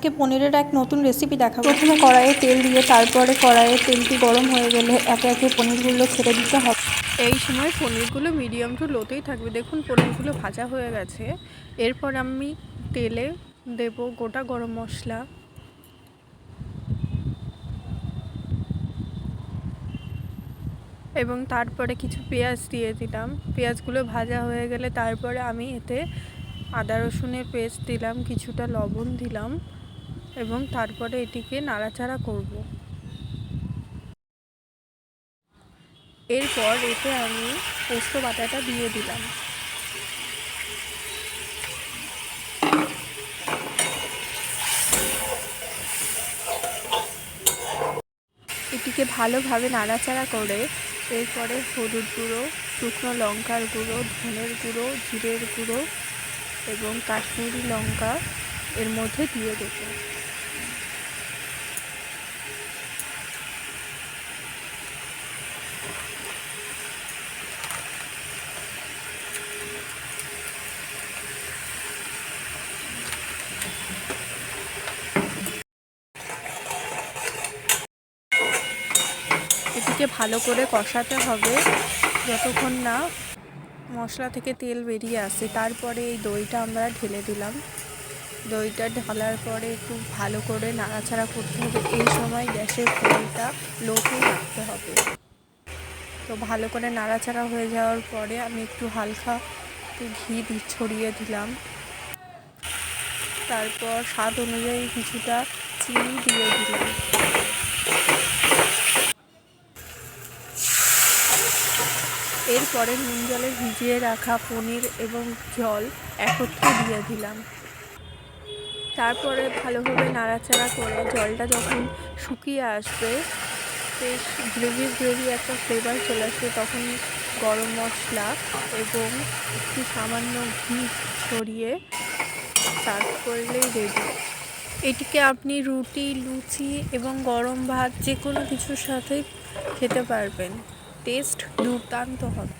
আজকে পনিরের এক নতুন রেসিপি দেখাবো। প্রথমে কড়াইয়ে তেল দিয়ে তারপরে কড়াইয়ে তেলটি গরম হয়ে গেলে একে একে পনিরগুলো ছেড়ে দিতে হবে। এই সময় পনিরগুলো মিডিয়াম টু লোতেই থাকবে। দেখুন পনিরগুলো ভাজা হয়ে গেছে। এরপর আমি তেলে দেব গোটা গরম মশলা, এবং তারপরে কিছু পেঁয়াজ দিয়ে দিলাম। পেঁয়াজগুলো ভাজা হয়ে গেলে তারপরে আমি এতে আদা রসুনের পেস্ট দিলাম, কিছুটা লবণ দিলাম এবং তারপরে এটিকে নাড়াচাড়া করব। এরপর এতে আমি পোস্ত বাটাটা দিয়ে দিলাম। এটিকে ভালোভাবে নাড়াচাড়া করে এরপরে হলুদ গুঁড়ো, শুকনো লঙ্কার গুঁড়ো, ধনের গুঁড়ো, জিরের গুঁড়ো এবং কাশ্মীরি লঙ্কা এর মধ্যে দিয়ে দেব। এটিকে ভালো করে কষাতে হবে যতক্ষণ না মশলা থেকে তেল বেরিয়ে আসে। তারপরে এই দইটা আমরা ঢেলে দিলাম। দইটা ঢালার পরে একটু ভালো করে নাড়াচাড়া করতে হবে। এই সময় গ্যাসের ফ্লেমটা লোতেই রাখতে হবে। তো ভালো করে নাড়াচাড়া হয়ে যাওয়ার পরে আমি একটু হালকা ঘি ছড়িয়ে দিলাম। তারপর স্বাদ অনুযায়ী কিছুটা চিনি দিয়ে দিলাম। এরপরে নুন জলে ভিজিয়ে রাখা পনির এবং জল একত্রে দিয়ে দিলাম। তারপরে ভালোভাবে নাড়াচাড়া করে জলটা যখন শুকিয়ে আসবে, বেশ গ্রেভি একটা ফ্লেভার চলে আসবে, তখন গরম মশলা এবং একটু সামান্য ঘি ছড়িয়ে সার্ভ করলেই রেডি। এটিকে আপনি রুটি, লুচি এবং গরম ভাত যে কোনো কিছুর সাথে খেতে পারবেন। টেস্ট দুর্দান্ত হবে।